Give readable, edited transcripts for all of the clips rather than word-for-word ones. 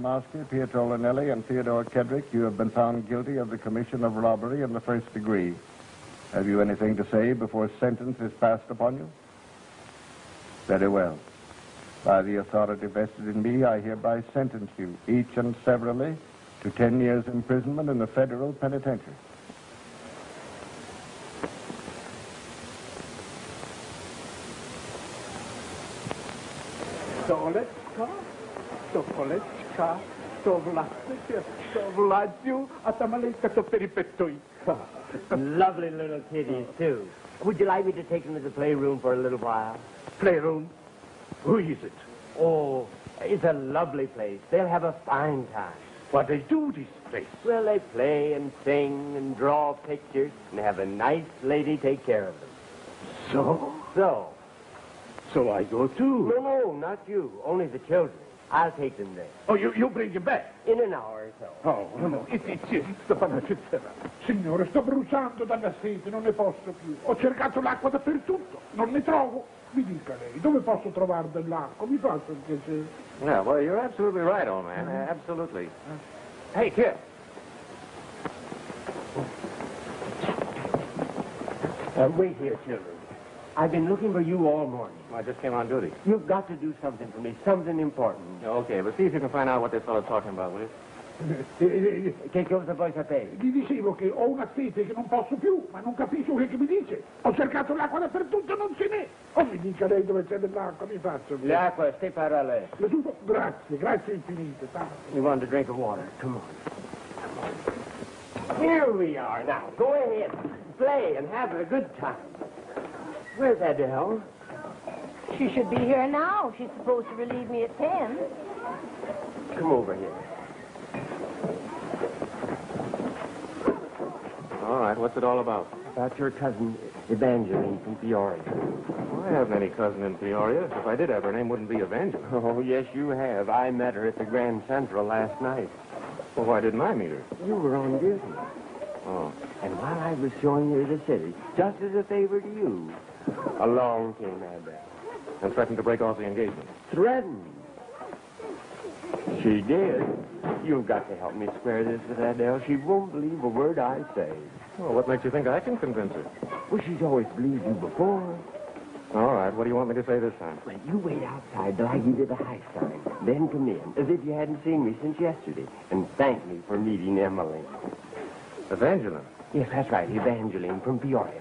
Imarski, Petra Lonelli, and Theodore Kedrich, you have been found guilty of the commission of robbery in the first degree. Have you anything to say before sentence is passed upon you? Very well. By the authority vested in me, I hereby sentence you, each and severally, to 10 years imprisonment in the federal penitentiary. Sokoleczka, Sovlatsika, Sovladziu, Atamaleka, Peripettoi. Lovely little kiddies, too. Would you like me to take them to the playroom for a little while? Playroom? Who is it? Oh, it's a lovely place. They'll have a fine time. What they do, this place? Well, they play and sing and draw pictures and have a nice lady take care of them. So? So I go too? No, not you. Only the children. I'll take them there. Oh, you bring him back? In an hour or so. Oh, no. Sta panacettera. Signore, sto bruciando dalla sete, non ne posso più. Ho cercato l'acqua dappertutto, non ne trovo. Mi dica lei, dove posso trovare dell'acqua? Mi faccia il piacere. Yeah, well, you're absolutely right, old man. Absolutely. Hey, kid. Wait here, children. I've been looking for you all morning. I just came on duty. You've got to do something for me, something important. Okay, but see if you can find out what this fellow's talking about, will you? Che cosa vuoi sapere? Gli dicevo che ho una sete che non posso più, ma non capisco che mi dice. Ho cercato l'acqua dappertutto e non ce n'è. O mi dica lei dove c'è dell'acqua, mi faccio. L'acqua, stai per lei. Grazie infinite. You want a drink of water? Come on. Here we are now. Go ahead. Play and have a good time. Where's Adele? She should be here now. She's supposed to relieve me at 10. Come over here. All right, what's it all about? About your cousin, Evangeline from Peoria. Well, I haven't any cousin in Peoria. If I did have, her name wouldn't be Evangeline. Oh, yes, you have. I met her at the Grand Central last night. Well, why didn't I meet her? You were on duty. Oh. And while I was showing her the city, just as a favor to you, along came Adele. And threatened to break off the engagement. Threatened? She did. You've got to help me square this with Adele. She won't believe a word I say. Well, what makes you think I can convince her? Well, she's always believed you before. All right, what do you want me to say this time? Well, you wait outside till I give you the high sign. Then come in, as if you hadn't seen me since yesterday, and thank me for meeting Emily. Evangeline? Yes, that's right, Evangeline from Peoria.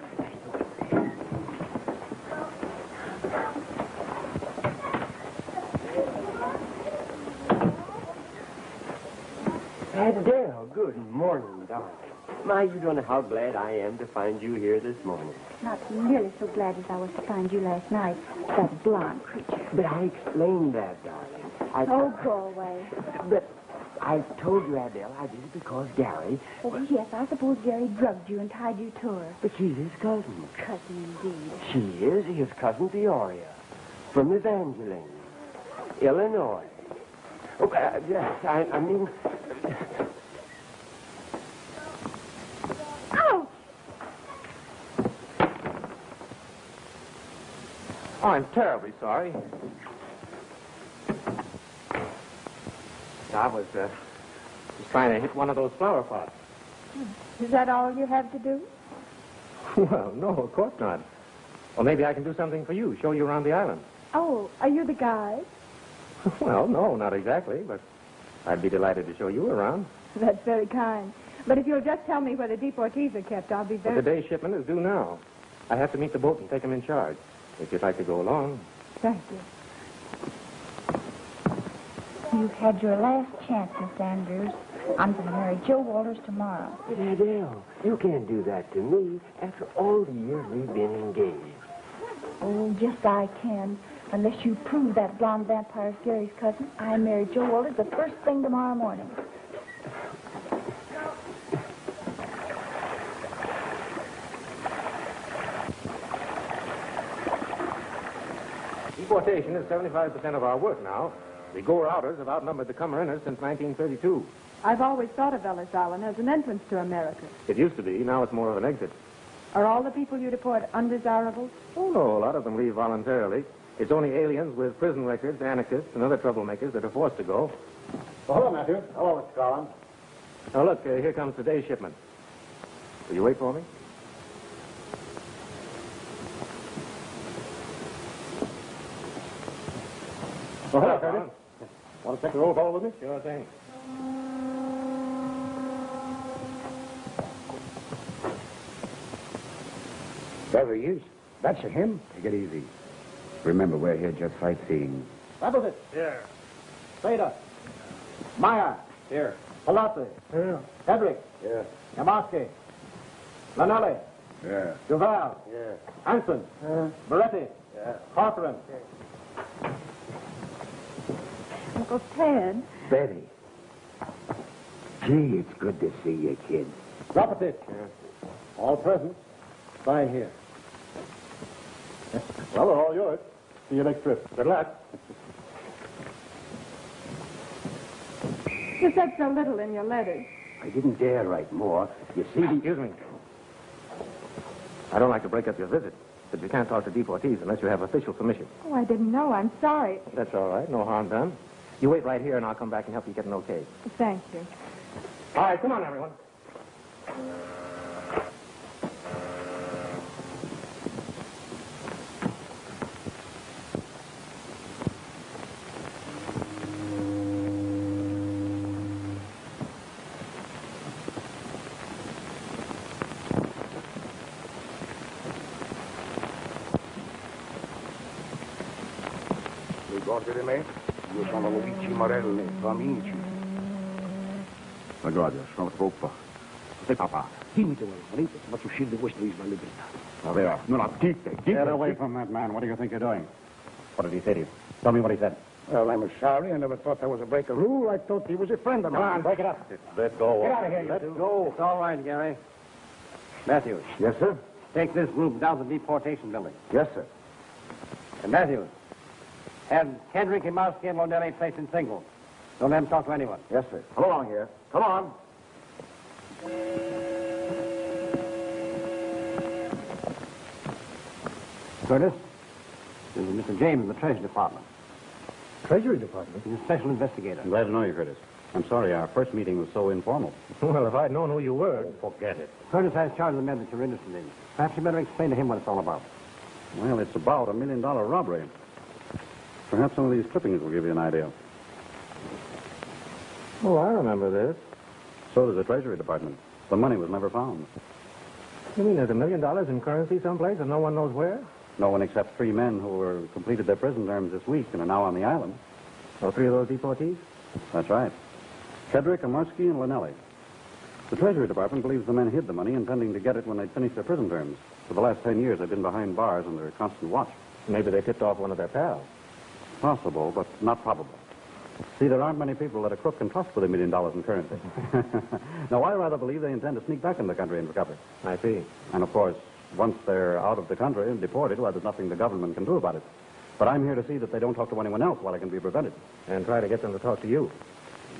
Adele, good morning, darling. My, you don't know how glad I am to find you here this morning. Not nearly so glad as I was to find you last night, that blonde creature. But I explained that, darling. Oh, go away. But I told you, Adele, I did it because Gary... Oh, yes, I suppose Gary drugged you and tied you to her. But she's his cousin. Cousin, indeed. She is his cousin Peoria, from Evangeline, Illinois. Oh, yes, I mean... Ouch! Oh, I'm terribly sorry. I was trying to hit one of those flower pots. Is that all you have to do? Well, no, of course not. Well, maybe I can do something for you, show you around the island. Oh, are you the guide? Well, no, not exactly, but I'd be delighted to show you around. That's very kind. But if you'll just tell me where the deportees are kept, I'll be But very... the day's shipment is due now. I have to meet the boat and take them in charge. If you'd like to go along. Thank you. You've had your last chance, Miss Andrews. I'm going to marry Joe Walters tomorrow. But Adele, you can't do that to me after all the years we've been engaged. Oh, yes, I can. Unless you prove that blonde vampire's Gary's cousin, I marry Joe Walters the first thing tomorrow morning. Deportation is 75% of our work now. The go-outers have outnumbered the come-inners since 1932. I've always thought of Ellis Island as an entrance to America. It used to be. Now it's more of an exit. Are all the people you deport undesirables? Oh, no. A lot of them leave voluntarily. It's only aliens with prison records, anarchists, and other troublemakers that are forced to go. Oh, hello, Matthew. Hello, Mr. Collins. Oh, look, here comes today's shipment. Will you wait for me? Oh, hello, Curtis. Want to take the roll call with me? Sure thing. There he is. That's him. Take it easy. Remember, we're here just sightseeing. Appleton. Here. Slater. Meyer. Here. Palazzi. Here. Kedrich. Yeah. Imarski. Lonelli. Yeah. Duval. Yeah. Hanson. Yeah. Moretti. Yeah. Horman. Uncle Ted. Betty. Gee, it's good to see you, kid. Drop it. All present. Sign here. Well, they're all yours. See you next trip. Good luck. You said so little in your letters. I didn't dare write more. You see, Excuse me. I don't like to break up your visit, but you can't talk to deportees unless you have official permission. Oh, I didn't know. I'm sorry. That's all right. No harm done. You wait right here, and I'll come back and help you get an okay. Thank you. All right, come on, everyone. Ricordi di me? Io sono Luigi Morelli, tuo amici. Ma guarda, sono troppo. Sei papà. Dimmi dove volete, faccio uscire di questa isola in libertà. Vabbè, no, no, Get away from that man. What do you think you're doing? What did he say to you? Tell me what he said. Well, I'm sorry. I never thought that was a break of rule. I thought he was a friend of mine. Come on, break it up. Let go. Get out of here, you Let two. go. It's all right, Gary. Matthews, Yes, sir? take this group down to the deportation building. Yes, sir. And Matthews, have Kedrich, Imarski, and Lonelli placed in singles. Don't let them talk to anyone. Yes, sir. Come along here. Come on. Curtis, this is Mr. James of the Treasury Department. Treasury Department? He's a special investigator. I'm glad to know you, Curtis. I'm sorry our first meeting was so informal. Well, if I'd known who you were... Forget it. Curtis has charge of the men that you're interested in. Perhaps you better explain to him what it's all about. Well, it's about $1 million robbery. Perhaps some of these clippings will give you an idea. Oh, I remember this. So does the Treasury Department. The money was never found. You mean there's $1 million in currency someplace and no one knows where? No one except 3 men who completed their prison terms this week and are now on the island. Oh, 3 of those deportees? That's right. Kedrich, Imarski, and Lonelli. The Treasury Department believes the men hid the money, intending to get it when they'd finished their prison terms. For the last 10 years, they've been behind bars under constant watch. Maybe they tipped off one of their pals. Possible, but not probable. See, there aren't many people that a crook can trust with $1 million in currency. Now, I rather believe they intend to sneak back in the country and recover. I see. And, of course, once they're out of the country and deported, well, there's nothing the government can do about it. But I'm here to see that they don't talk to anyone else while it can be prevented. And try to get them to talk to you.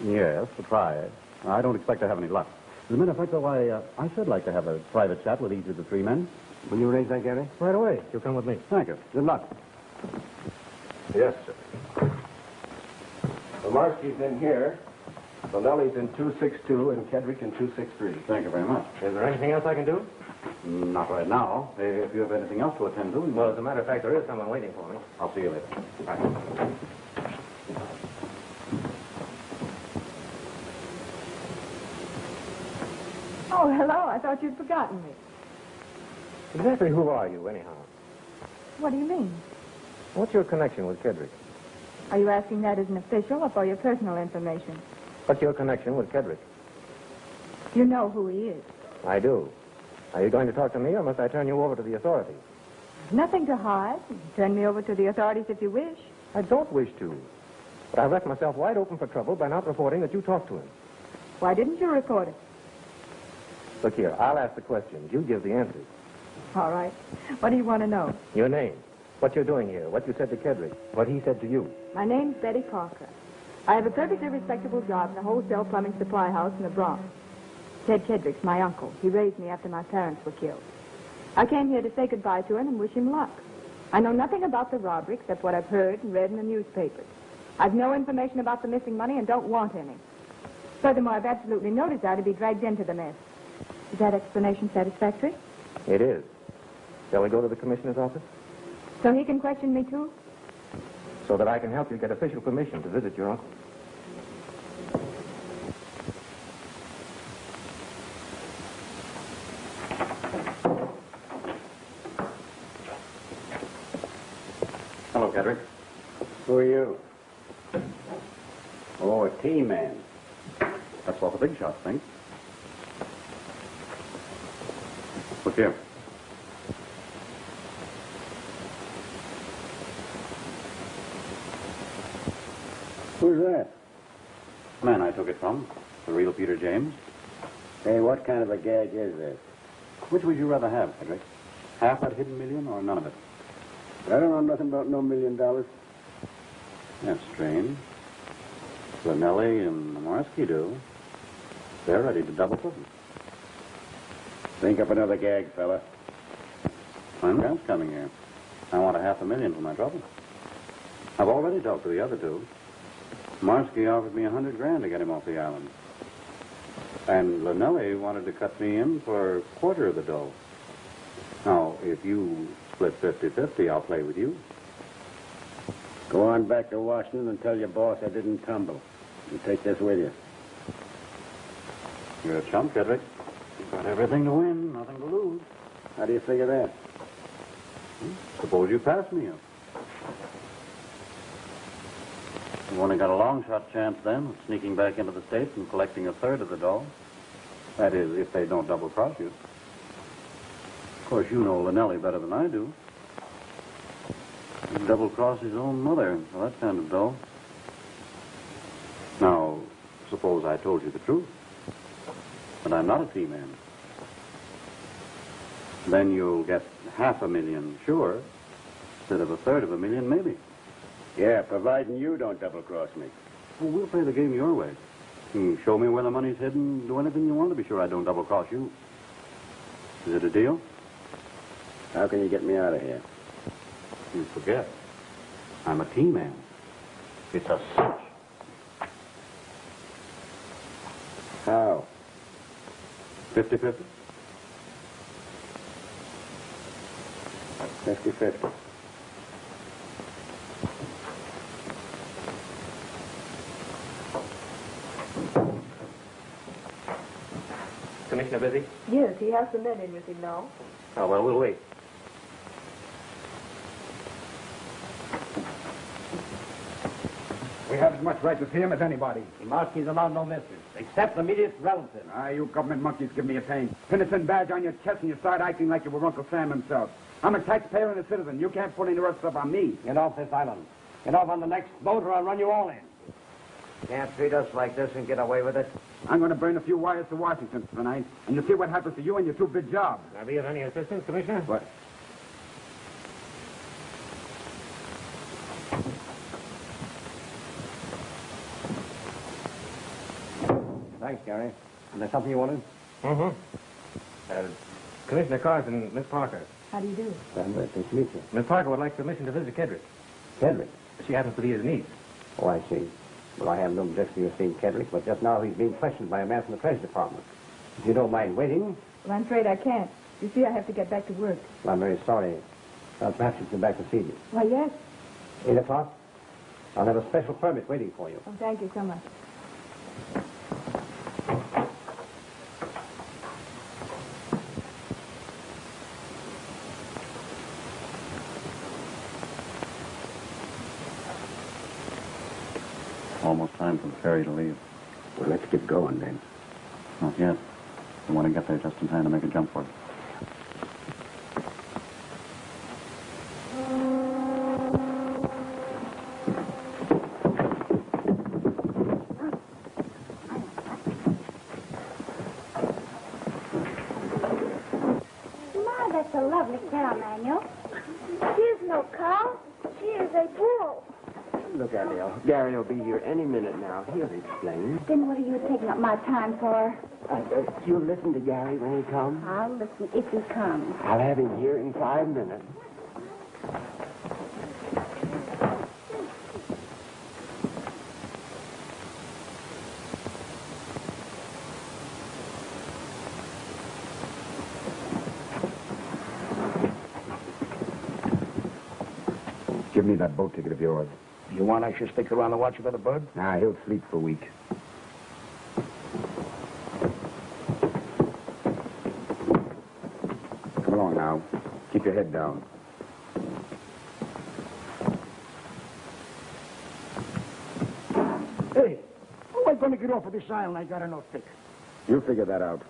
Yes, to try. I don't expect to have any luck. As a matter of fact, though, I should like to have a private chat with each of the 3 men. Will you arrange that, Gary? Right away. You come with me. Thank you. Good luck. Yes, sir. Imarski's in here. Lonelli's in 262 and Kedrich in 263. Thank you very much. Is there anything else I can do? Not right now. If you have anything else to attend to... Well, as a matter of fact, there is someone waiting for me. I'll see you later. Right. Oh, hello. I thought you'd forgotten me. Exactly who are you, anyhow? What do you mean? What's your connection with Kedrich? Are you asking that as an official or for your personal information? What's your connection with Kedrich? You know who he is. I do. Are you going to talk to me, or must I turn you over to the authorities? Nothing to hide. Turn me over to the authorities if you wish. I don't wish to. But I've left myself wide open for trouble by not reporting that you talked to him. Why didn't you report it? Look here, I'll ask the questions. You give the answers. All right. What do you want to know? Your name, what you're doing here, what you said to Kedrich, what he said to you. My name's Betty Parker. I have a perfectly respectable job in a wholesale plumbing supply house in the Bronx. Ted Kedrich's my uncle. He raised me after my parents were killed. I came here to say goodbye to him and wish him luck. I know nothing about the robbery except what I've heard and read in the newspapers. I've no information about the missing money and don't want any. Furthermore, I've absolutely no desire to be dragged into the mess. Is that explanation satisfactory? It is. Shall we go to the commissioner's office? So he can question me, too? So that I can help you get official permission to visit your uncle. Hello, Kedrich. Who are you? Oh, a T-man. That's what the big shots think. Look here. Who's that? Man I took it from. The real Peter James. Hey, what kind of a gag is this? Which would you rather have, Kedrich? Half that hidden million or none of it? I don't know nothing about no $1 million. That's strange. Lonelli and Imarski do. They're ready to double cross. Think up another gag, fella. I'm coming here. I want $500,000 for my trouble. I've already talked to the other two. Imarski offered me $100,000 to get him off the island. And Lonelli wanted to cut me in for a quarter of the dough. Now, if you split 50-50, I'll play with you. Go on back to Washington and tell your boss I didn't tumble. And take this with you. You're a chump, Kedrich. You've got everything to win, nothing to lose. How do you figure that? Suppose you pass me up. You've only got a long shot chance then of sneaking back into the States and collecting a third of the dough. That is, if they don't double cross you. Of course, you know Lonelli better than I do. He'd double cross his own mother for that kind of dough. Now, suppose I told you the truth. But I'm not a T-man. Then you'll get $500,000, sure, instead of a third of $1 million, maybe. Yeah, providing you don't double-cross me. Well, we'll play the game your way. You can show me where the money's hidden, do anything you want to be sure I don't double-cross you. Is it a deal? How can you get me out of here? You forget. I'm a T-man. It's a cinch. How? 50-50? 50-50. Commissioner busy? Yes, he has the men in with him now. Oh, well, we'll wait. We have as much right to see him as anybody. Imarski's allowed no visitors, except immediate relatives. You government monkeys give me a pain. Pin badge on your chest and you start acting like you were Uncle Sam himself. I'm a taxpayer and a citizen. You can't put any rough stuff on me. Get off this island. Get off on the next boat or I'll run you all in. Can't treat us like this and get away with it. I'm going to burn a few wires to Washington tonight, and you'll see what happens to you and your two big jobs. Can I be of any assistance, Commissioner? What? Thanks, Gary. Is there something you wanted? Mm-hmm. Commissioner Carson, Miss Parker. How do you do? I'm glad to meet you. Miss Parker would like permission to visit Kedrich. Kedrich? She happens to be his niece. Oh, I see. Well, I have no objection to your seeing Kedrich, but just now he's being questioned by a man from the Treasury Department. If you don't mind waiting... Well, I'm afraid I can't. You see, I have to get back to work. Well, I'm very sorry. Perhaps you can come back to see me. Why, yes. 8 o'clock? I'll have a special permit waiting for you. Oh, thank you so much. Almost time for the ferry to leave. Well, let's get going then. Not yet. We want to get there just in time to make a jump for it. Ma, that's a lovely cow, Manuel. She is no cow. She is a bull. Look at Al. Gary will be here any minute now. He'll explain. Then what are you taking up my time for? You'll listen to Gary when he comes? I'll listen if he comes. I'll have him here in 5 minutes. me that boat ticket of yours. You want I should stick around and watch you by the bird? Nah, he'll sleep for a week. Come along now. Keep your head down. Hey, how am I going to get off of this island? I got no ticket. You figure that out.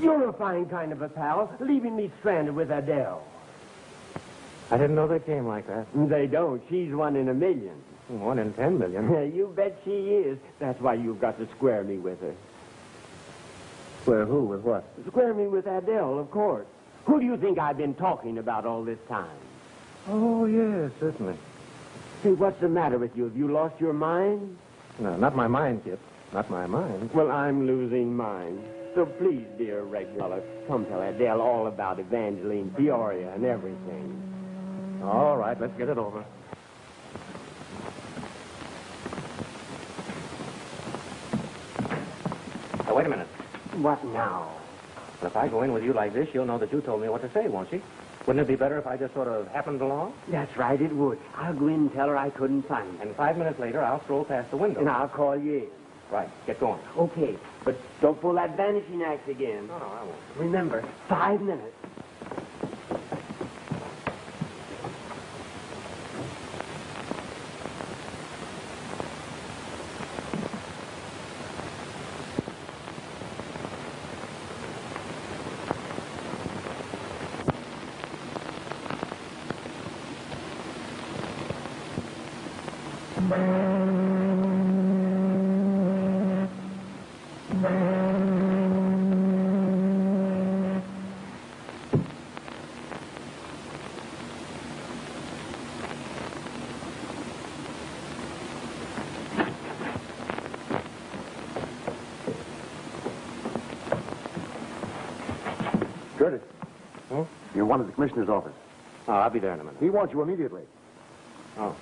You're a fine kind of a pal, leaving me stranded with Adele. I didn't know they came like that. They don't. She's 1 in a million. 1 in 10 million. You bet she is. That's why you've got to square me with her. Square who with what? Square me with Adele, of course. Who do you think I've been talking about all this time? Oh, yes, certainly. Say, what's the matter with you? Have you lost your mind? No, not my mind, Kip. Not my mind. Well, I'm losing mine. So please, dear regular, come tell Adele all about Evangeline, Peoria, and everything. All right, let's get it over. Now, wait a minute. What now? Well, if I go in with you like this, you'll know that you told me what to say, won't she? Wouldn't it be better if I just sort of happened along? That's right, it would. I'll go in and tell her I couldn't find her. And 5 minutes later, I'll stroll past the window. And I'll call you in. Right, get going. Okay, but don't pull that vanishing act again. No, I won't. Remember, 5 minutes. Curtis. Hmm? You're wanted at the commissioner's office. Oh, I'll be there in a minute. He wants you immediately. Oh.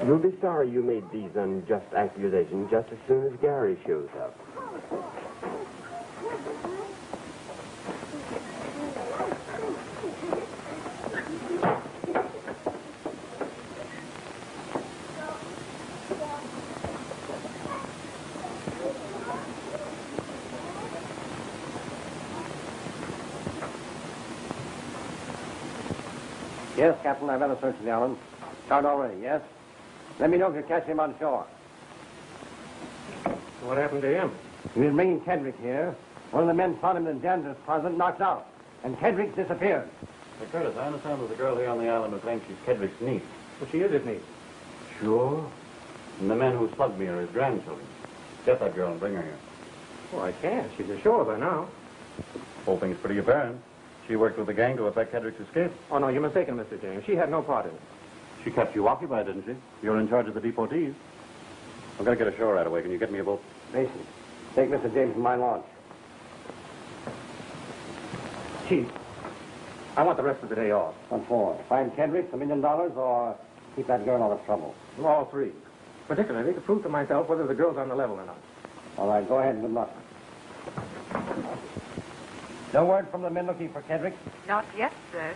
You'll be sorry you made these unjust accusations just as soon as Gary shows up. Yes, Captain, I've had a search of the island. Started already, yes? Let me know if you catch him on shore. What happened to him? He was bringing Kedrich here. One of the men found him in the janitor's closet, knocked out. And Kedrich disappeared. Hey, Curtis, I understand there's a girl here on the island who claims she's Kedrich's niece. Well, she is his niece. Sure. And the men who slugged me are his grandchildren. Get that girl and bring her here. Oh, I can't. She's ashore by now. Whole thing's pretty apparent. She worked with the gang to effect Kedrich's escape. Oh, no, you're mistaken, Mr. James. She had no part in it. She kept you occupied, didn't she? You're in charge of the deportees. I'm going to get ashore right away. Can you get me a boat? Mason, take Mr. James in my launch. Chief, I want the rest of the day off. What for? Find Kedrich, $1 million, or keep that girl out of trouble? All three. Particularly to prove to myself whether the girl's on the level or not. All right, go ahead and good luck. No word from the men looking for Kedrich? Not yet, sir.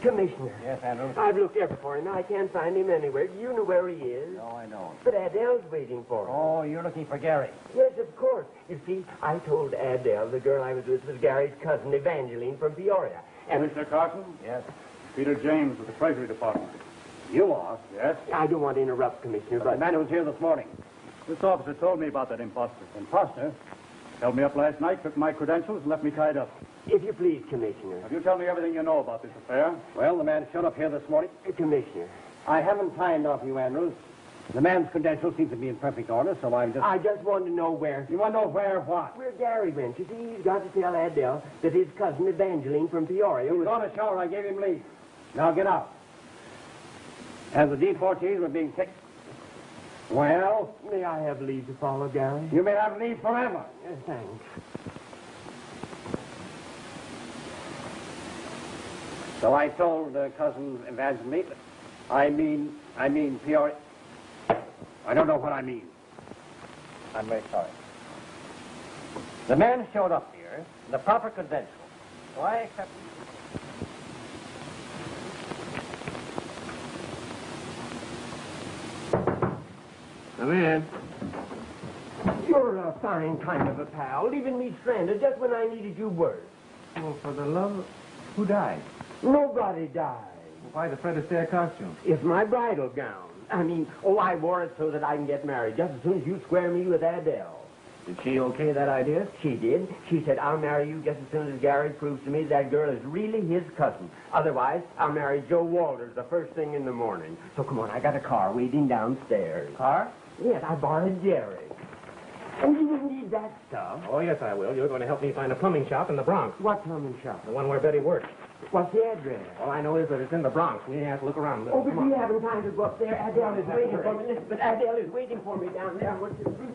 Commissioner. Yes, Andrew? I've looked everywhere for him. I can't find him anywhere. Do you know where he is? No, I don't. But Adele's waiting for him. Oh, you're looking for Gary. Yes, of course. You see, I told Adele the girl I was with was Gary's cousin, Evangeline, from Peoria. And Mr. Carson? Yes. Peter James with the Treasury Department. You are? Yes? I don't want to interrupt, Commissioner, The but... man who was here this morning. This officer told me about that imposter. Imposter? Held me up last night, took my credentials, and left me tied up. If you please, Commissioner. Have you tell me everything you know about this affair? Well, the man showed up here this morning. Commissioner. I haven't time now for you, Andrews. The man's credentials seem to be in perfect order, so I just want to know where. You want to know where what? Where Gary went. You see, he's got to tell Adele that his cousin Evangeline from Peoria He's on a shower. I gave him leave. Now get out. As the deportees were being taken... Well? May I have leave to follow, Gary? You may have leave forever. Thanks. So I told cousin Evangeline... I mean Peoria... I don't know what I mean. I'm very sorry. The man showed up here, the proper credentials. So I accept... Come in. You're a fine kind of a pal, leaving me stranded just when I needed you worst. Well, for the love of... Who died? Nobody died. Why the Fred Astaire costume? It's my bridal gown. I wore it so that I can get married just as soon as you square me with Adele. Did she okay that idea? She did. She said, I'll marry you just as soon as Gary proves to me that girl is really his cousin. Otherwise, I'll marry Joe Walters the first thing in the morning. So come on, I got a car waiting downstairs. Car? Yes, I borrowed Jerry. And you didn't need that stuff. Oh, yes, I will. You're going to help me find a plumbing shop in the Bronx. What plumbing shop? The one where Betty works. What's the address? All I know is that it's in the Bronx. We have to look around a little. Oh, but Come on. we haven't time to go up there. Adele is waiting hurry. for me. But Adele is waiting for me down there. What's the truth?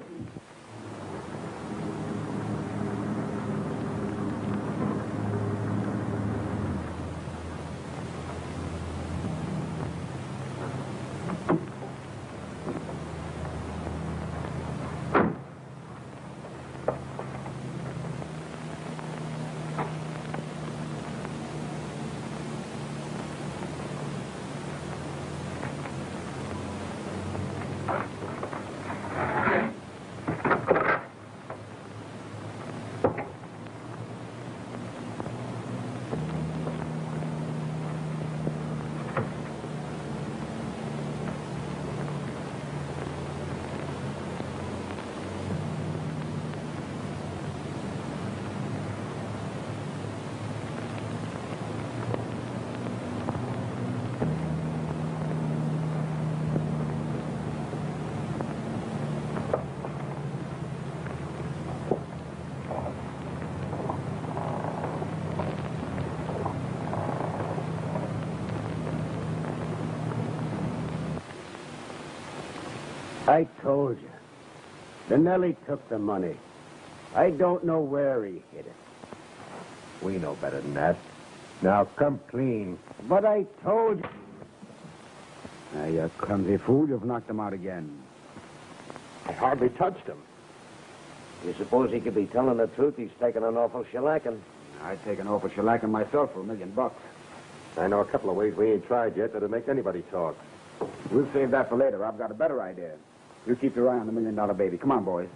I told you. Lonelli took the money. I don't know where he hid it. We know better than that. Now, come clean. But I told you. Now, you clumsy fool, you've knocked him out again. I hardly touched him. You suppose he could be telling the truth? He's taking an awful shellacking. I'd take an awful shellacking myself for $1 million. I know a couple of ways we ain't tried yet that'll make anybody talk. We'll save that for later. I've got a better idea. You keep your eye on the $1 million baby. Come on, boys.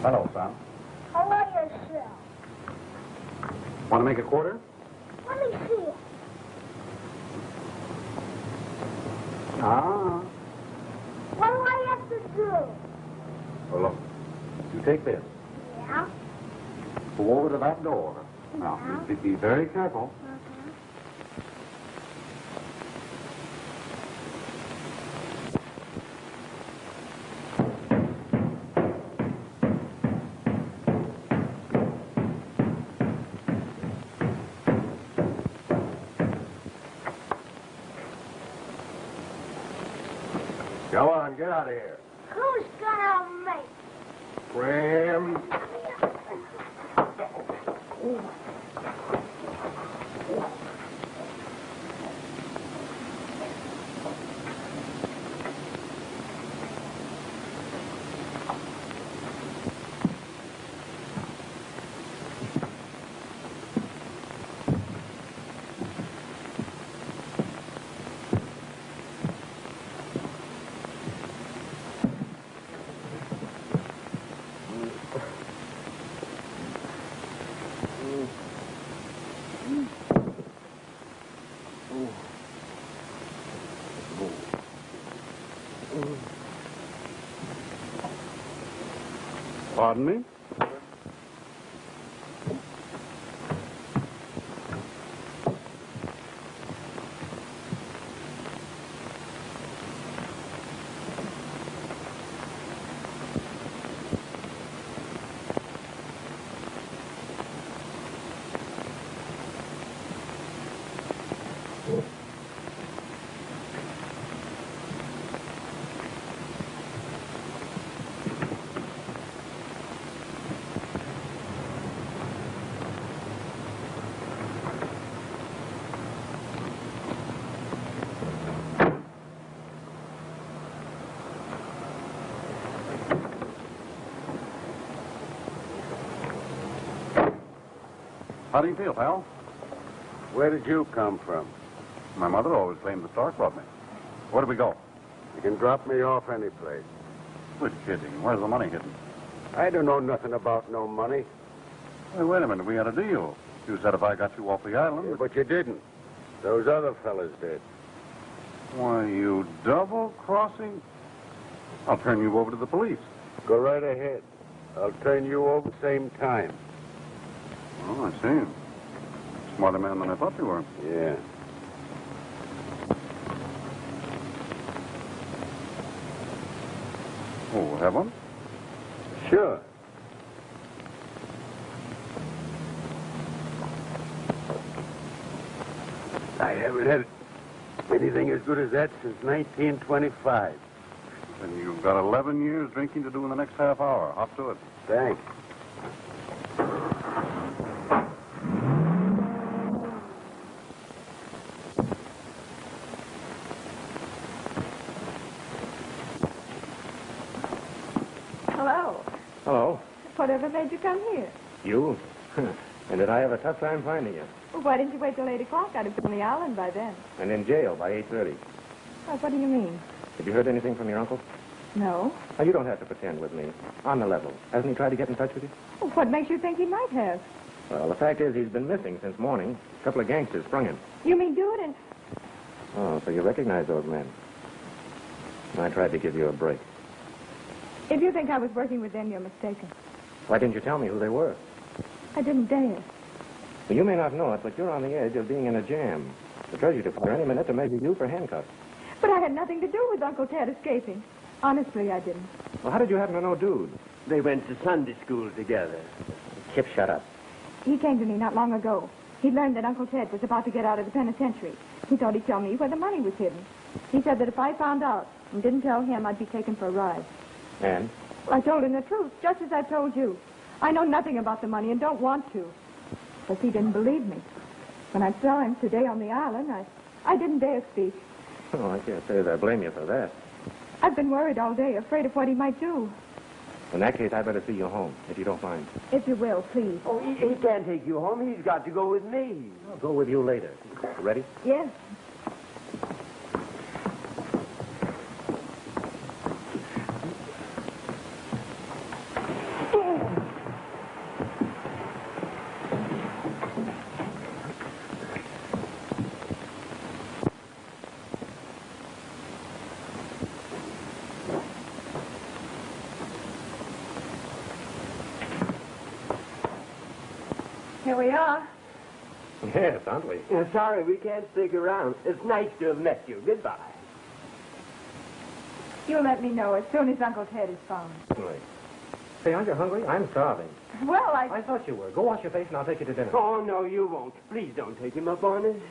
Hello, son. Hello yourself. Want to make a quarter? Let me see it. Ah. What do I have to do? Well, look. You take this. Yeah. Go over to that door. Now, be very careful. Go on, get out of here. Who's gonna make? Graham. Pardon me? How do you feel, pal? Where did you come from? My mother always claimed the stork brought me. Where do we go? You can drop me off any place. Quit kidding. Where's the money hidden? I don't know nothing about no money. Hey, wait a minute. We had a deal. You said if I got you off the island... Yeah, but you didn't. Those other fellas did. Why, you double-crossing... I'll turn you over to the police. Go right ahead. I'll turn you over same time. Oh, I see. Smarter man than I thought you were. Yeah. Oh, have one? Sure. I haven't had anything as good as that since 1925. Then you've got 11 years drinking to do in the next half hour. Hop to it. Thanks. Hello. Hello. Whatever made you come here? You? And did I have a tough time finding you? Well, why didn't you wait till 8 o'clock? I'd have been on the island by then. And in jail by 8:30. Well, what do you mean? Have you heard anything from your uncle? No. Now, you don't have to pretend with me. On the level. Hasn't he tried to get in touch with you? Well, what makes you think he might have? Well, the fact is he's been missing since morning. A couple of gangsters sprung him. You mean do it and... Oh, so you recognize those men. I tried to give you a break. If you think I was working with them, you're mistaken. Why didn't you tell me who they were? I didn't dare. Well, you may not know it, but you're on the edge of being in a jam. The treasury department any minute to measure you for handcuffs. But I had nothing to do with Uncle Ted escaping. Honestly, I didn't. Well, how did you happen to know Dude? They went to Sunday school together. Kip, shut up. He came to me not long ago. He learned that Uncle Ted was about to get out of the penitentiary. He thought he'd tell me where the money was hidden. He said that if I found out and didn't tell him, I'd be taken for a ride. And? Well, I told him the truth, just as I told you. I know nothing about the money and don't want to. But he didn't believe me. When I saw him today on the island, I didn't dare speak. Oh, I can't say that I blame you for that. I've been worried all day, afraid of what he might do. In that case, I'd better see you home, if you don't mind. If you will, please. Oh, he can't take you home. He's got to go with me. I'll go with you later. Ready? Yes. Here we are. Yes, aren't we? Sorry, we can't stick around. It's nice to have met you. Goodbye. You'll let me know as soon as Uncle Ted is found. Certainly. Say, aren't you hungry? I'm starving. Well, I thought you were. Go wash your face and I'll take you to dinner. Oh, no, you won't. Please don't take him up on it.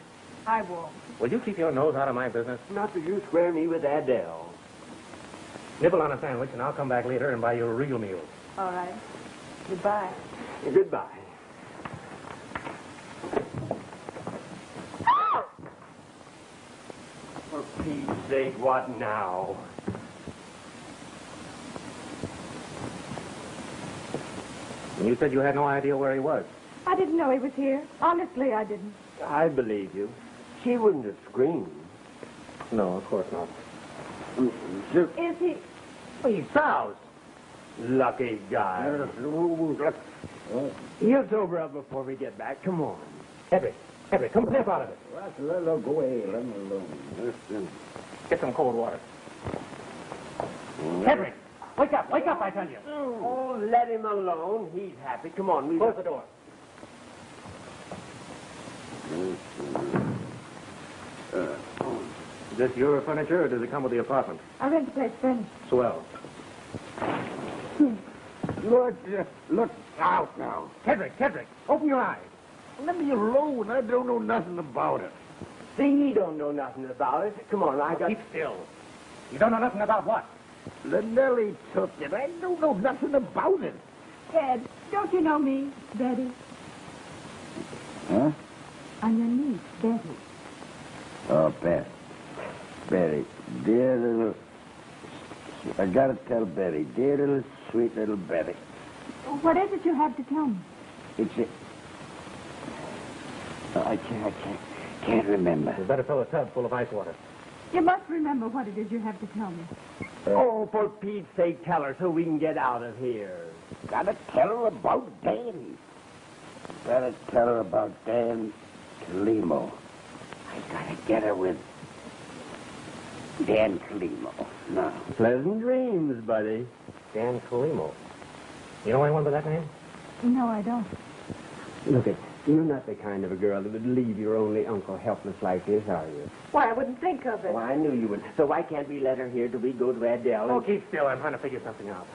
I won't. Will you keep your nose out of my business? Not that you square me with Adele. Nibble on a sandwich and I'll come back later and buy you a real meal. All right. Goodbye. Goodbye. For Pete's sake, what now? And you said you had no idea where he was. I didn't know he was here. Honestly, I didn't. I believe you. She wouldn't have screamed. No, of course not. Is he... Oh, he's soused. Lucky guy. He'll sober up before we get back. Come on. Hedrick, come snap out of it. Go away. Let me alone. Get some cold water. Hedrick, Wake up, I tell you. Oh, let him alone. He's happy. Come on, we... Close the door. Is this your furniture, or does it come with the apartment? I rent the place furnished. Swell. Look out now. Kedrich, open your eyes. Let me alone. I don't know nothing about it. See, he don't know nothing about it. Come on, I got... Keep still. You don't know nothing about what? Lonelli took it. I don't know nothing about it. Ted, don't you know me, Betty? Huh? I'm your niece, Betty. Oh, Betty. Dear little... I gotta tell Betty. Dear little, sweet little Betty. What is it you have to tell me? It's a... I can't remember. You'd better fill a tub full of ice water. You must remember what it is you have to tell me. Oh, for Pete's sake, tell her so we can get out of here. Gotta tell her about Dan. Gotta tell her about Dan Kalimo. I gotta get her with Dan Kalimo. No. Pleasant dreams, buddy. Dan Kalimo. You know anyone by that name? No, I don't. Look it. You're not the kind of a girl that would leave your only uncle helpless like this, are you? Why, I wouldn't think of it. Oh, I knew you would. So why can't we let her here till we go to Adele? Oh, keep still. I'm trying to figure something out.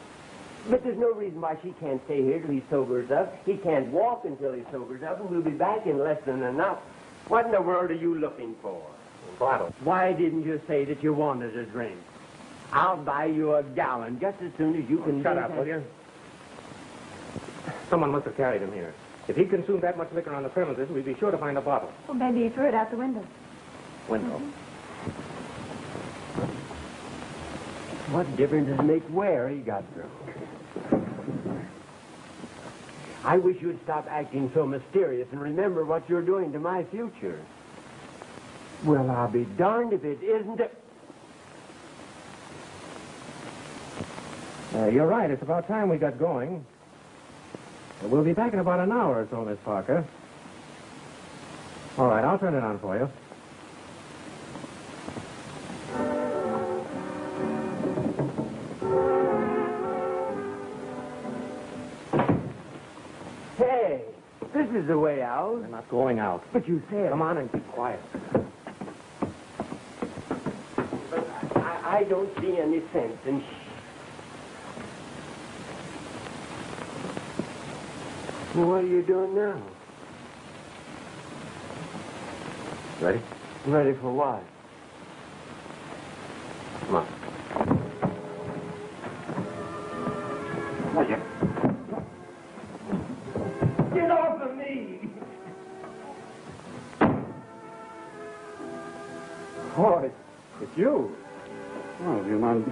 But there's no reason why she can't stay here till he sobers up. He can't walk until he sobers up, and we'll be back in less than an hour. What in the world are you looking for? Bottle. Why didn't you say that you wanted a drink? I'll buy you a gallon just as soon as you can... Shut up, will you? Someone must have carried him here. If he consumed that much liquor on the premises, we'd be sure to find a bottle. Well, maybe he threw it out the window. Window. What difference does it make where he got through? I wish you'd stop acting so mysterious and remember what you're doing to my future. Well, I'll be darned if it isn't a... You're right. It's about time we got going. We'll be back in about an hour or so, Miss Parker. All right, I'll turn it on for you. Hey, this is the way out. We're not going out. But you said... Come on and keep quiet. I don't see any sense in... What are you doing now? Ready? Ready for what? Come on. Get off of me! Oh, it's you. Well, do you mind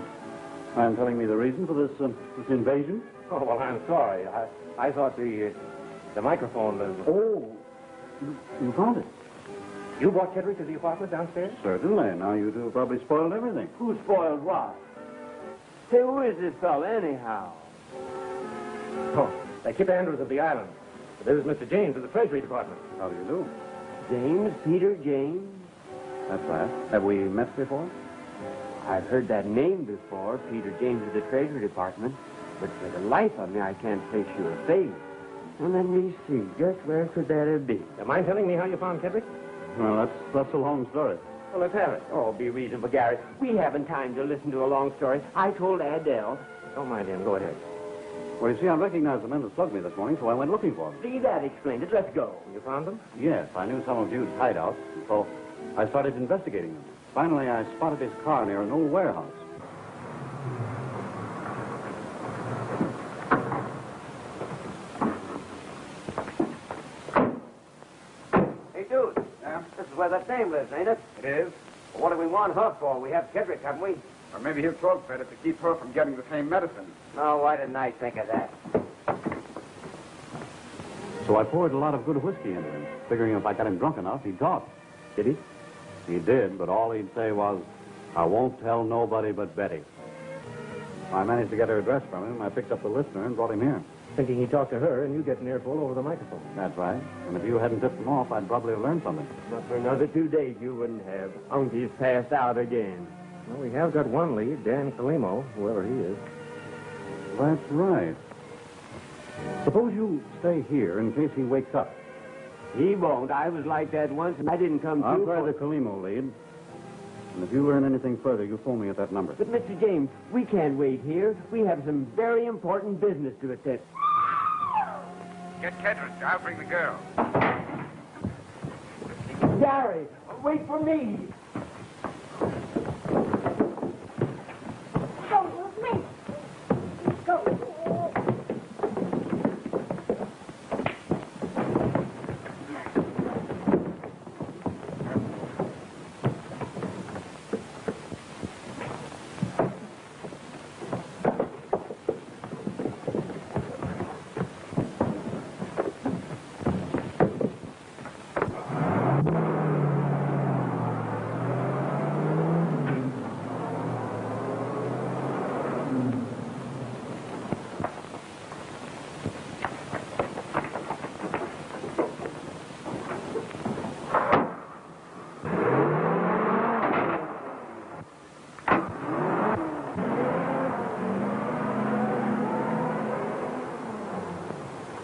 telling me the reason for this invasion? Oh, well, I'm sorry. I thought the microphone was... Oh, you found it? You brought Kedrich to the apartment downstairs? Certainly. Now you two have probably spoiled everything. Who spoiled what? Say, who is this fella, anyhow? Oh, they Kip Andrews of the island. This is Mr. James of the Treasury Department. How do you do? James, Peter James? That's right. Have we met before? I've heard that name before, Peter James of the Treasury Department. But for the life of me, I can't place your face. Well, let me see. Just where could that be? Do you mind telling me how you found Kedrich? Well, that's a long story. Well, let's have it. Oh, be reasonable, Gary. We haven't time to listen to a long story. I told Adele. Don't mind him. Go ahead. Well, you see, I recognized the men that slugged me this morning, so I went looking for them. See, that explained it. Let's go. You found them? Yes, I knew some of Jude's hideouts, so I started investigating them. Finally, I spotted his car near an old warehouse. Hey, dude. This is where that dame lives, ain't it? It is. Well, what do we want her for? We have Kedrich, haven't we? Or maybe he'll throat fed it to keep her from getting the same medicine. Oh, why didn't I think of that? So I poured a lot of good whiskey into him, figuring if I got him drunk enough, he'd talk. Did he? He did, but all he'd say was, "I won't tell nobody but Betty." I managed to get her address from him. I picked up the listener and brought him here. Thinking he talked to her, and you get an earful over the microphone. That's right. And if you hadn't tipped him off, I'd probably have learned something. Not for another 2 days, you wouldn't have. Uncie's passed out again. Well, we have got one lead, Dan Kalimo, whoever he is. That's right. Suppose you stay here in case he wakes up. He won't. I was like that once, and I didn't come I'll to. try the Kalimo lead. And if you learn anything further, you phone me at that number. But, Mr. James, we can't wait here. We have some very important business to attend. Get Kedrich. I'll bring the girl. Gary, wait for me. Go with me. Go.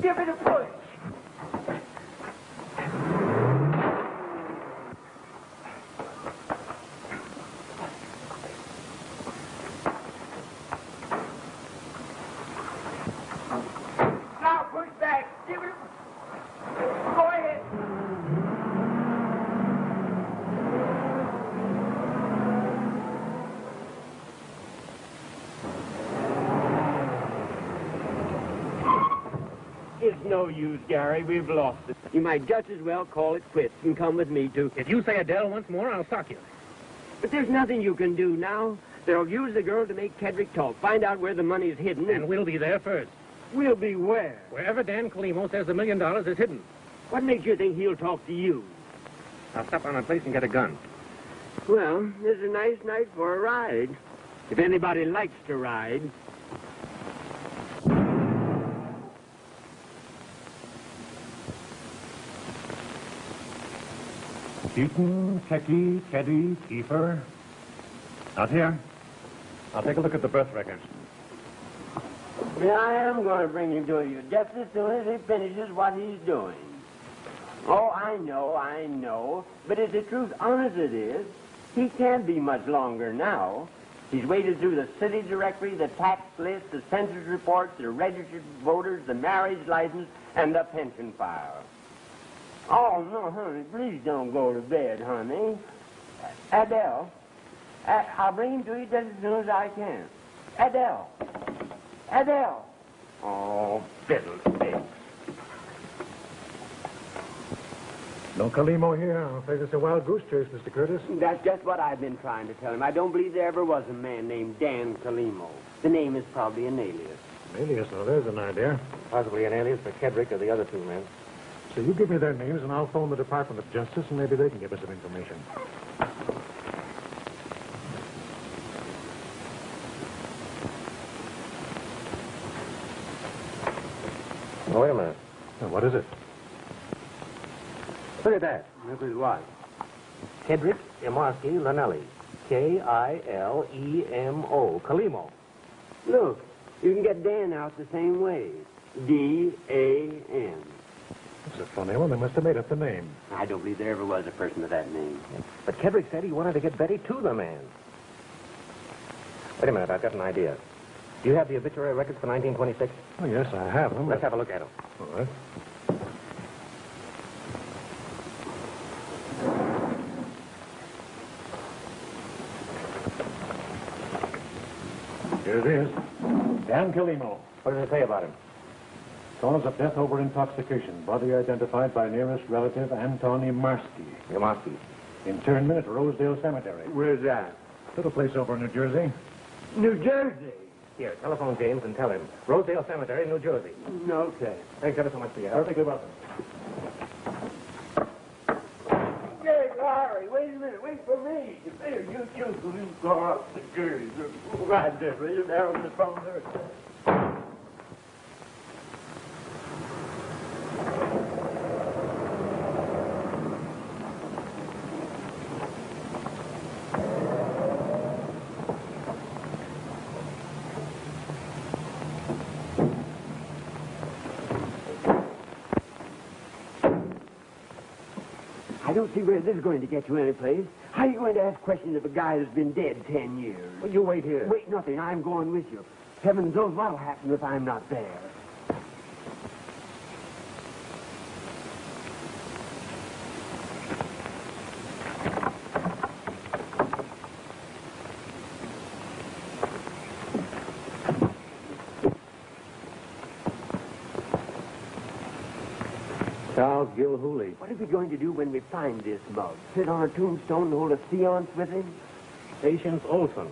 Give it a push. Now push back. Give it a... Go ahead. It's no use, Gary. We've lost it. You might just as well call it quits and come with me to... If you say Adele once more, I'll sock you. But there's nothing you can do now. They'll use the girl to make Kedrich talk, find out where the money's hidden, And we'll be there first. we'll be where? Wherever Dan Kalimo says $1 million is hidden. What makes you think he'll talk to you? I'll stop on a place and get a gun. Well, it's a nice night for a ride. If anybody likes to ride. Keaton, Peggy, Keddy, Kiefer. Out here. I'll take a look at the birth records. Yeah, I am going to bring him to you just as soon as he finishes what he's doing. Oh, I know. But as the truth honest it is, he can't be much longer now. He's waded through the city directory, the tax list, the census reports, the registered voters, the marriage license, and the pension file. Oh, no, honey, please don't go to bed, honey. Adele, I'll bring him to you just as soon as I can. Adele. Oh, fiddlesticks. No Kalimo here. I'm afraid it's a wild goose chase, Mr. Curtis. That's just what I've been trying to tell him. I don't believe there ever was a man named Dan Kalimo. The name is probably an alias. Alias, now there's an idea. Possibly an alias for Kedrich or the other two men. So you give me their names, and I'll phone the Department of Justice, and maybe they can give us some information. Oh, wait a minute. Now, what is it? Look at that. This is what? Kedrich, Imarski, Lonelli. K-I-L-E-M-O. Kalimo. Look, you can get Dan out the same way. D-A-N. It's a funny one. They must have made up the name. I don't believe there ever was a person with that name. But Kedrich said he wanted to get Betty to the man. Wait a minute. I've got an idea. Do you have the obituary records for 1926? Oh, yes, I have them. Let's have a look at them. All right. Here it is. Dan Kalimo. What does it say about him? Cause of death over intoxication. Body identified by nearest relative Anton Imarski. Imarski. Internment at Rosedale Cemetery. Where's that? Little place over in New Jersey. New Jersey. Here, telephone James and tell him. Rosedale Cemetery, New Jersey. Okay. Thanks ever so much for your help. Perfectly welcome. Hey, Larry, wait a minute. Wait for me. Here, you go up the Jersey. Right there, will you? There on the phone there. don't see where this is going to get you anyplace. How are you going to ask questions of a guy that's been dead 10 years? Well, you wait here. Wait, nothing. I'm going with you. Heaven knows what'll happen if I'm not there. Charles Gilhooly. What are we going to do when we find this mug? Sit on a tombstone and hold a seance with him? Patience Olson.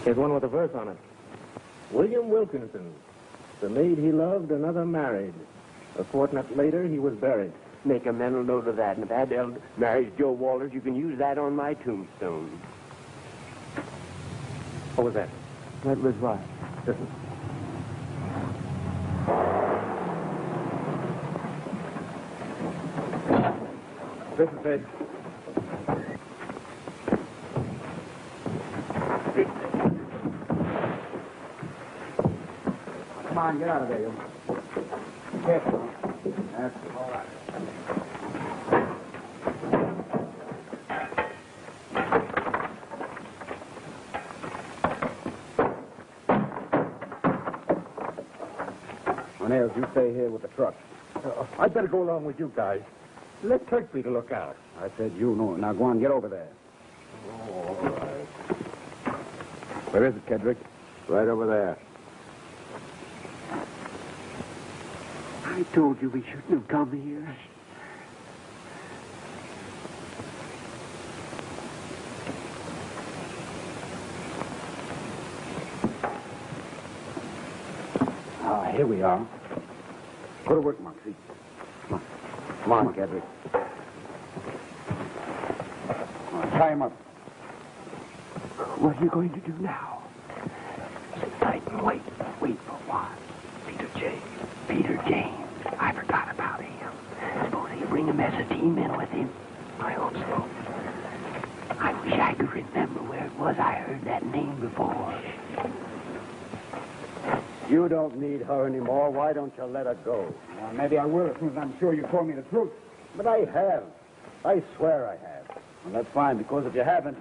Here's one with a verse on it. William Wilkinson. The maid he loved, another married. A fortnight later, he was buried. Make a mental note of that. And if Adele marries Joe Walters, you can use that on my tombstone. What was that? What was what? Listen. This is it. Come on, get out of there, you. Careful. That's it. All right. Nails, you stay here with the truck. I'd better go along with you guys. Let Turkey to look out. I said you know. Now go on, get over there. All right. Where is it, Kedrich? Right over there. I told you we shouldn't have come here. Ah, here we are. Go to work, Moxie. Come on. Come on, Kedrich. Tie him up. What are you going to do now? Sit tight and wait. Wait for what? Peter James. Peter James. I forgot about him. Suppose he bring a mess of team in with him. I hope so. I wish I could remember where it was I heard that name before. You don't need her anymore. Why don't you let her go? Well, maybe I will as soon as I'm sure you told me the truth. But I have. I swear I have. Well, that's fine, because if you haven't,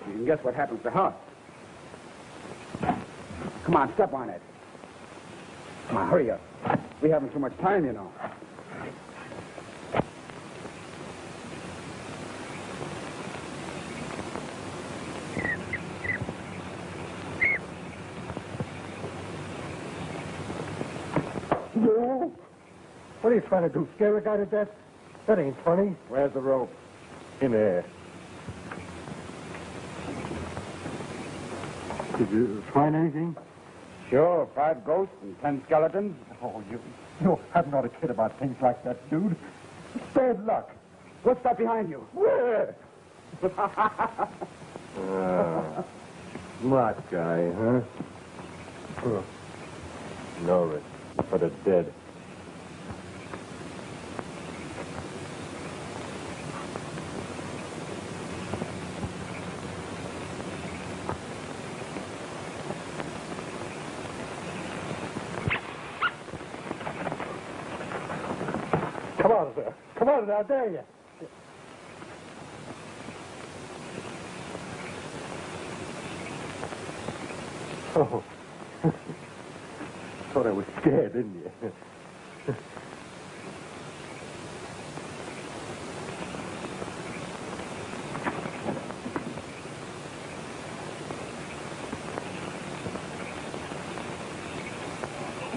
you can guess what happens to her. Come on, step on it. Come on, hurry up. We haven't too much time, you know. No. What are you trying to do, scare a guy to death? That ain't funny. Where's the rope? In there. Did you find anything? Sure, 5 ghosts and 10 skeletons. Oh, you haven't ought to kid about things like that, dude. It's bad luck. What's that behind you? Where? Smart guy, huh? No risk for the dead. Come on, sir. Come on, I dare you. Oh. Thought I was scared, didn't you?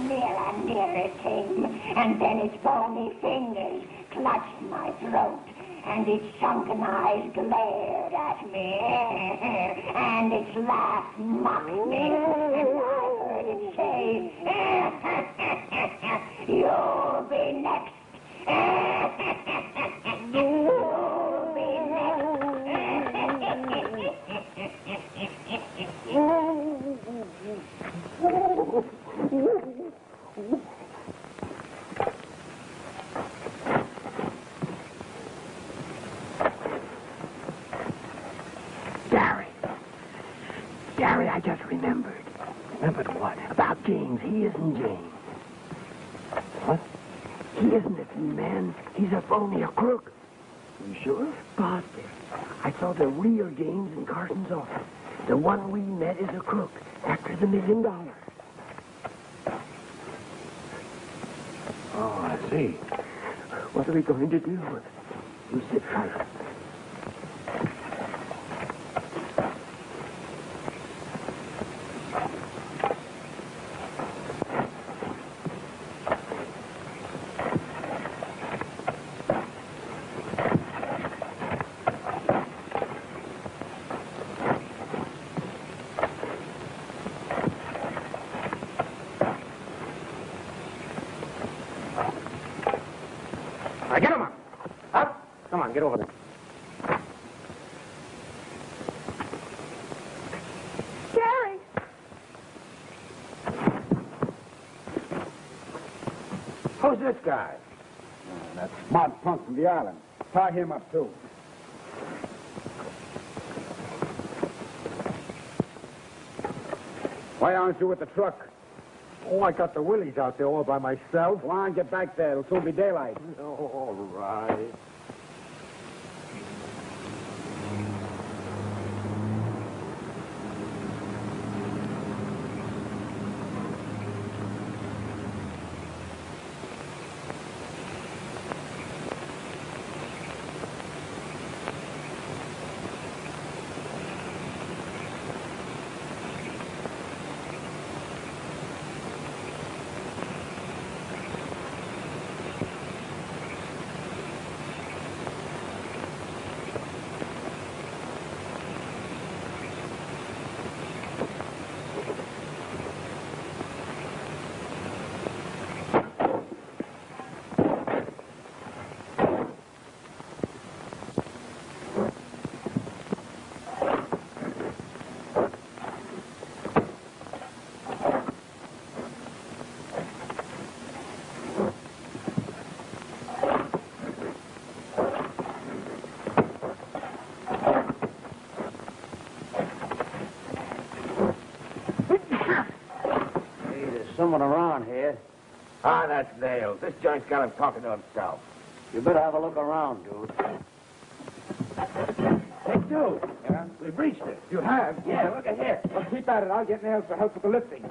Nearer and nearer it came, and then its bony fingers clutched my throat, and its sunken eyes glared at me, and its laugh mocked me, and I heard it say, "You'll be next." You'll be Gary, I just remembered. Remembered what? About James. He isn't James. He isn't a thief, man. He's a phony, a crook. You sure? Positive. I saw the real games in Carson's office. The one we met is a crook after the $1 million. Oh, I see. What are we going to do? You sit tight. Get him up. Up. Come on, get over there. Gary! Who's this guy? That smart punk from the island. Tie him up, too. Why aren't you with the truck? Oh, I got the willies out there all by myself. Come on, get back there. It'll soon be daylight. All right. Someone around here. Ah, that's Nails. This joint's got him talking to himself. You better have a look around, dude. Hey, dude. Yeah? We've reached it. You have? Yeah, look at here. Well, keep at it. I'll get Nails for help with the lifting.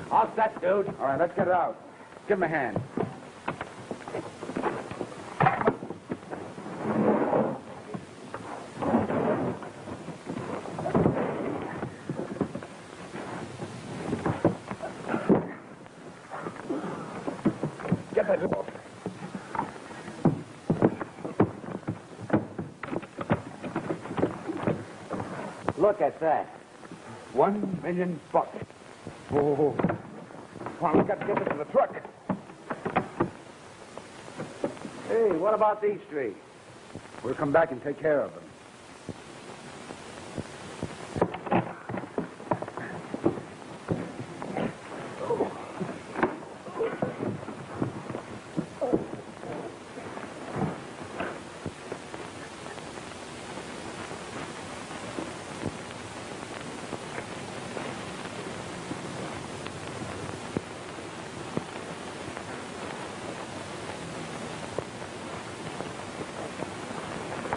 All set, dude. All right, let's get it out. Give him a hand. Get that door. Look at that. $1 million. Oh. Come on, we got to get this to the truck. Hey, what about these three? We'll come back and take care of them.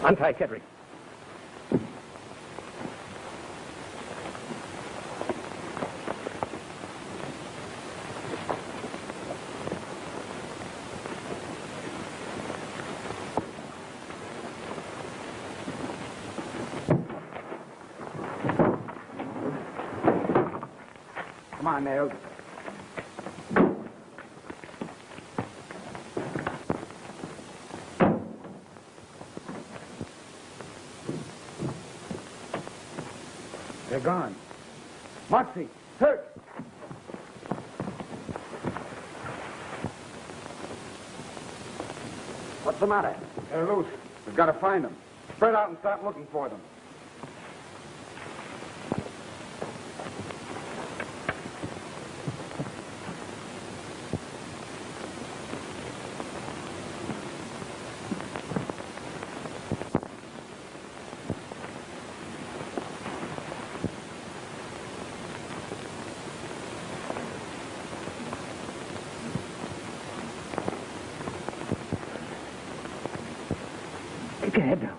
Untie Kedrich. Come on, Nails. They're gone. Moxie, search! What's the matter? They're loose. We've got to find them. Spread out and start looking for them. Stick your head down.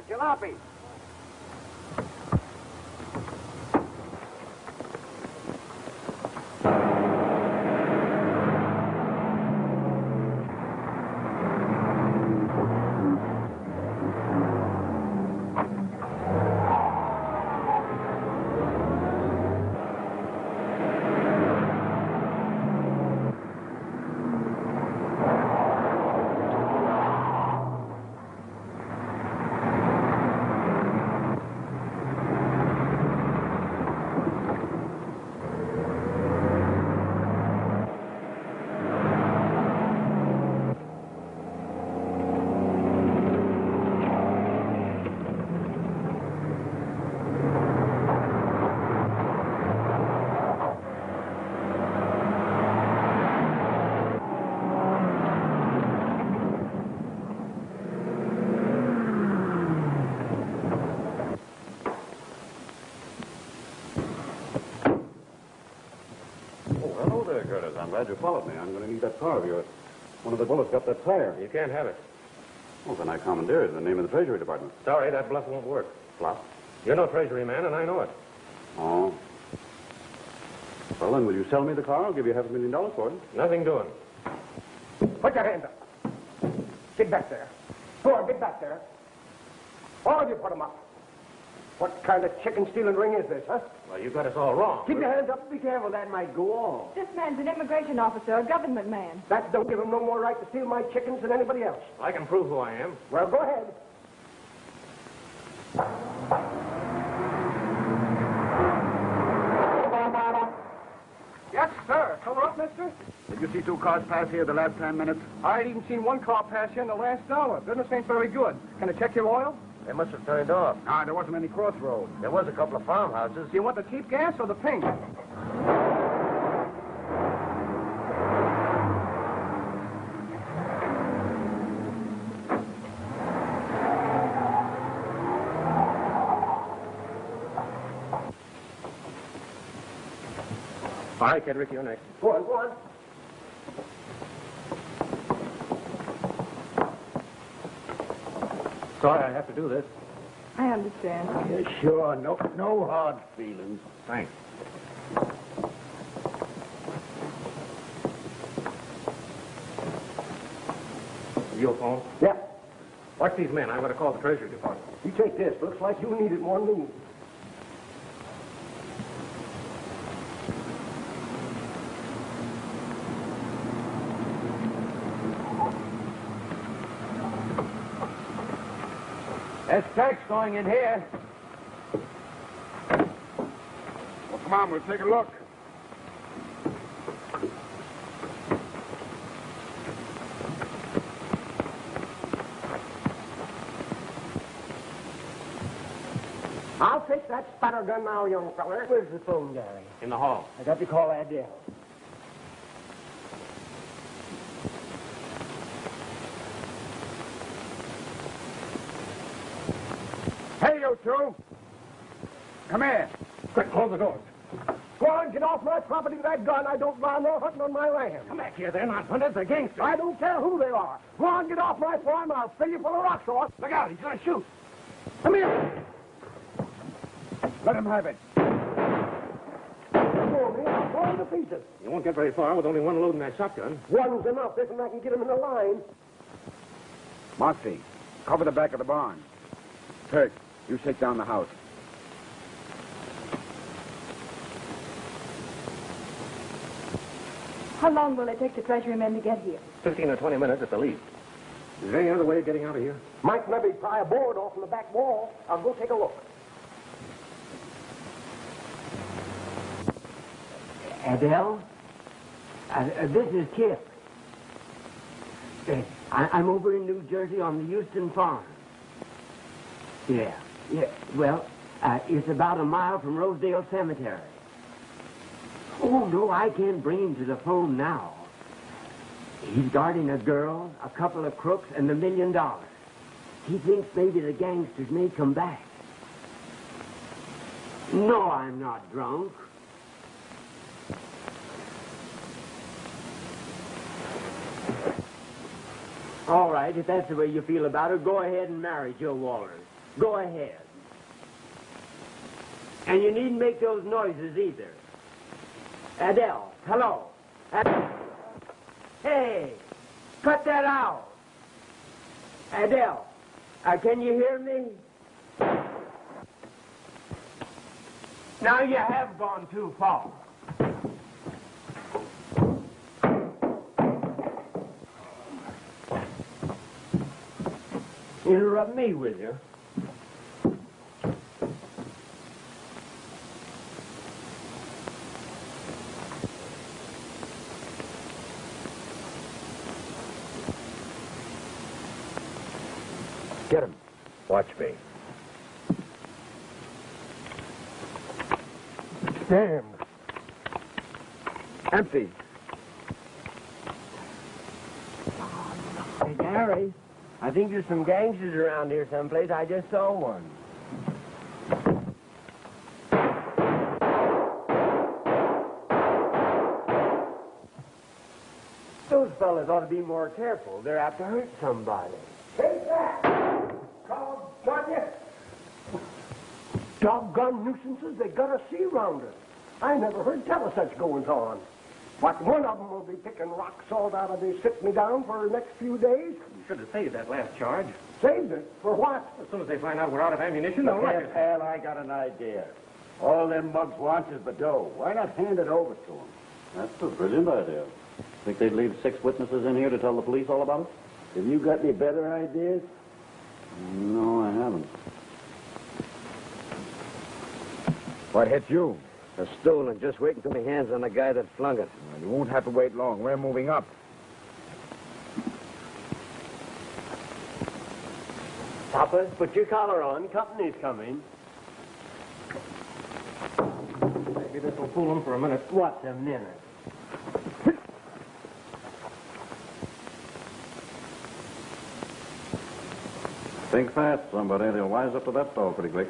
Jalopy. I'm glad you followed me. I'm going to need that car of yours. One of the bullets got that tire. You can't have it. Well, then I commandeered the name of the Treasury Department. Sorry, that bluff won't work. Bluff? You're no Treasury man, and I know it. Oh. Well, then, will you sell me the car? I'll give you $500,000 for it. Nothing doing. Put your hands up. Get back there. Go on, get back there. All of you put them up. What kind of chicken-stealing ring is this, huh? Well, you got us all wrong. Keep your hands up. Be careful. That might go off. This man's an immigration officer, a government man. That don't give him no more right to steal my chickens than anybody else. I can prove who I am. Well, go ahead. Yes, sir. Cover up, mister. Did you see two cars pass here the last 10 minutes? I ain't even seen one car pass here in the last hour. Business ain't very good. Can I check your oil? They must have turned off. No, there wasn't any crossroads. There was a couple of farmhouses. Do you want the cheap gas or the pink? All right, Kedrich, you're next. Go on, go on. Sorry I have to do this. I understand. Yeah, sure. No hard feelings. Thanks. Your phone? Yeah. Watch these men. I'm going to call the Treasury Department. You take this. Looks like you need it more than me. There's checks going in here. Well, come on, we'll take a look. I'll take that spatter gun now, young feller. Where's the phone, Gary? In the hall. I got to call Adele. Hey, you two. Come here. Quick, close the doors. Go on, get off my property with that gun. I don't buy no hunting on my land. Come back here. They're not hunters. They're gangsters. I don't care who they are. Go on, get off my farm. I'll fill you full of rocks, or Look out. He's going to shoot. come here. Let him have it. Go, man. Go on. to face it. You won't get very far with only one load in that shotgun. One's enough. This one I can get him in the line. Moxie, cover the back of the barn. Kurt, you shake down the house. How long will it take the Treasury men to get here? 15 or 20 minutes at the least. Is there any other way of getting out of here? Might maybe pry a board off from the back wall. I'll go take a look. Adele? This is Kip. I'm over in New Jersey on the Houston farm. Yeah. Well, it's about a mile from Rosedale Cemetery. Oh, no, I can't bring him to the phone now. He's guarding a girl, a couple of crooks, and $1 million. He thinks maybe the gangsters may come back. No, I'm not drunk. All right, if that's the way you feel about it, go ahead and marry Joe Waller. Go ahead. And you needn't make those noises either. Adele, hello. Hey, cut that out. Adele, can you hear me? Now you have gone too far. Interrupt me, will you? Get him. Watch me. Damn. Empty. Hey, Gary, I think there's some gangsters around here someplace. I just saw one. Those fellas ought to be more careful. They're apt to hurt somebody. Take that! Doggone you! Doggone nuisances, they got a sea rounder. I never heard tell of such goings-on. But one of them will be picking rock salt out of this sit-me-down for the next few days. You should have saved that last charge. Saved it? For what? As soon as they find out we're out of ammunition, they'll wreck us. Pal, I got an idea. All them mugs want is the dough. Why not hand it over to them? That's a brilliant idea. Think they'd leave 6 witnesses in here to tell the police all about it? Have you got any better ideas? No, I haven't. What hit you? A stolen. Just wait until my hands on the guy that flung it. Well, you won't have to wait long. We're moving up. Papa, put your collar on. Company's coming. Maybe this will fool them for a minute. What's a minute? Think fast, somebody. They'll wise up to that stall pretty quick.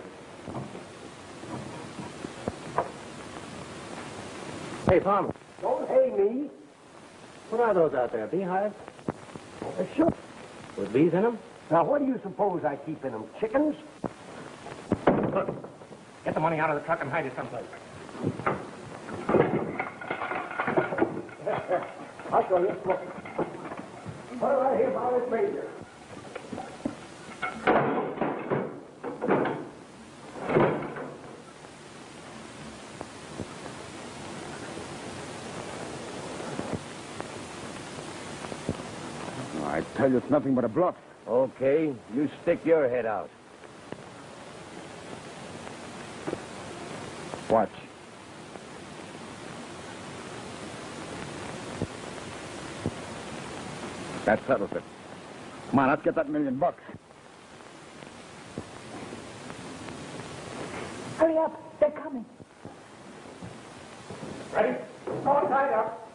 Hey, Farmer. Don't hey me. What are those out there, beehives? Sure. With bees in them? Now, what do you suppose I keep in them? Chickens? Look, get the money out of the truck and hide it someplace. I'll show you. Look. Put it right here by this major. I tell you, it's nothing but a bluff. Okay, you stick your head out. Watch. That settles it. Come on, let's get that $1 million. Hurry up. They're coming. Ready? All tied up.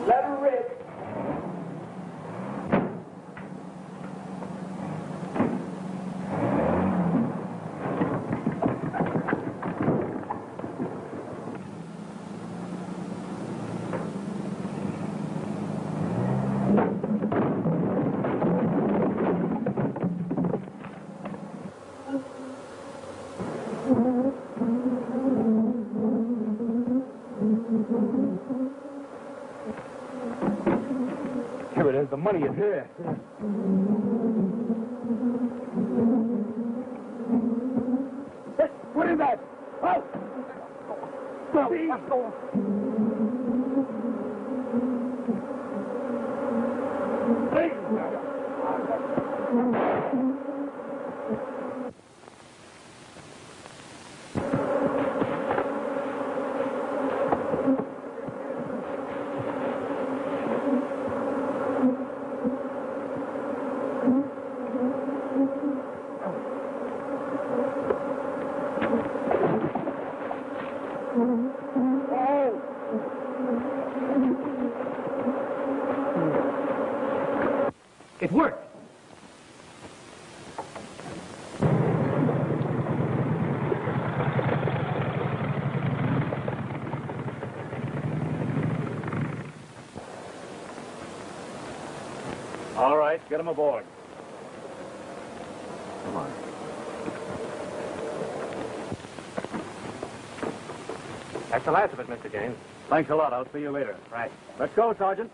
Let her rip. Here it is. The money is here. Hey, what is that? Oh! No, let's go. It worked. All right, get him aboard. Come on. That's the last of it, Mr. James. Thanks a lot. I'll see you later. Right. Let's go, Sergeant.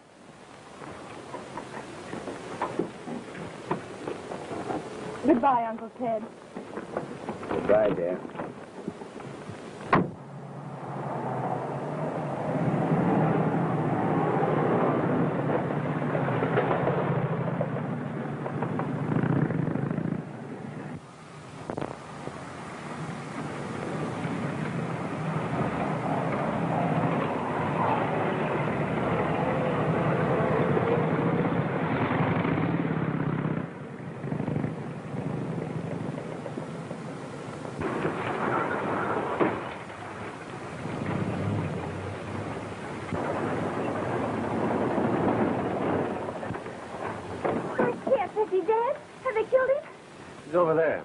Goodbye, Uncle Ted. Goodbye, dear. He's over there.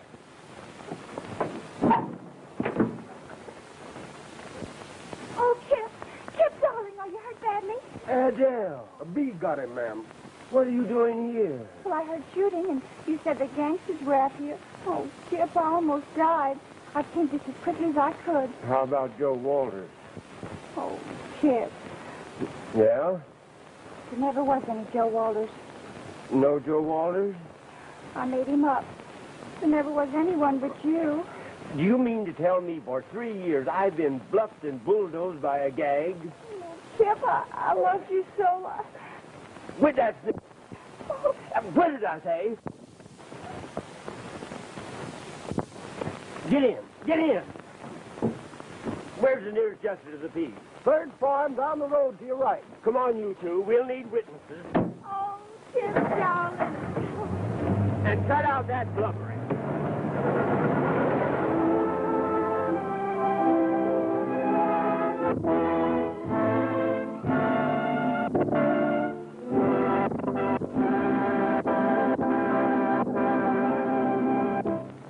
Oh, Kip. Kip, darling, are you hurt badly? Adele, a bee got him, ma'am. What are you doing here? Well, I heard shooting, and you said the gangsters were out here. Oh, Kip, I almost died. I came just as quickly as I could. How about Joe Walters? Oh, Kip, Yeah? there never was any Joe Walters. No Joe Walters? I made him up. There never was anyone but you. Do you mean to tell me for 3 years I've been bluffed and bulldozed by a gag? Kip, I loved you so much. With that... What did I say? Get in. Get in. Where's the nearest justice of the peace? Third farm down the road to your right. Come on, you two. We'll need witnesses. Oh, Kip, darling. And cut out that blubbering.